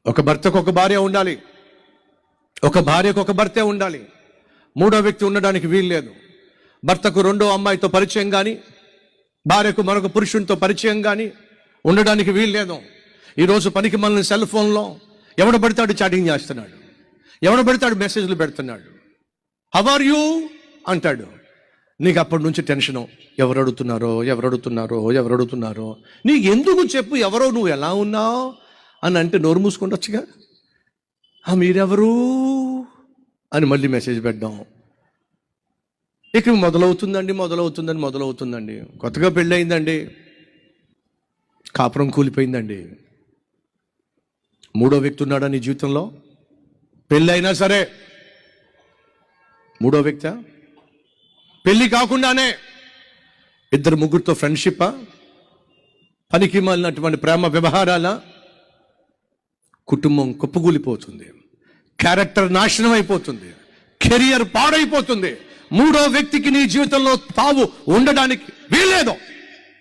ఒక భర్తకు ఒక భార్య ఉండాలి, ఒక భార్యకు ఒక భర్తే ఉండాలి. మూడో వ్యక్తి ఉండడానికి వీలు లేదు. భర్తకు రెండో అమ్మాయితో పరిచయం కానీ, భార్యకు మరొక పురుషునితో పరిచయం కానీ ఉండడానికి వీలు లేదు. ఈరోజు పనికి మనల్ని సెల్ ఫోన్లో ఎవడ పడతాడు చాటింగ్ చేస్తున్నాడు, ఎవడ పడతాడు మెసేజ్లు పెడుతున్నాడు. హౌ ఆర్ యూ అంటాడు. నీకు అప్పటి నుంచి టెన్షను, ఎవరు అడుగుతున్నారో. నీకు ఎందుకు చెప్పు, ఎవరో నువ్వు ఎలా ఉన్నావు అని అంటే నోరు మూసుకుంటొచ్చుగా. మీరెవరు అని మళ్ళీ మెసేజ్ పెట్టడం. ఇక మొదలవుతుందండి. కొత్తగా పెళ్ళయిందండి, కాపురం కూలిపోయిందండి. మూడో వ్యక్తి ఉన్నాడా నీ జీవితంలో? పెళ్ళైనా సరే మూడో వ్యక్తి. పెళ్ళి కాకుండానే ఇద్దరు ముగ్గురితో ఫ్రెండ్షిప్పా, పనికి మాలినటువంటి ప్రేమ వ్యవహారాల, కుటుంబం కుప్పకూలిపోతుంది, క్యారెక్టర్ నాశనం అయిపోతుంది, కెరియర్ పాడైపోతుంది. మూడో వ్యక్తికి నీ జీవితంలో తావు ఉండడానికి వీల్లేదు.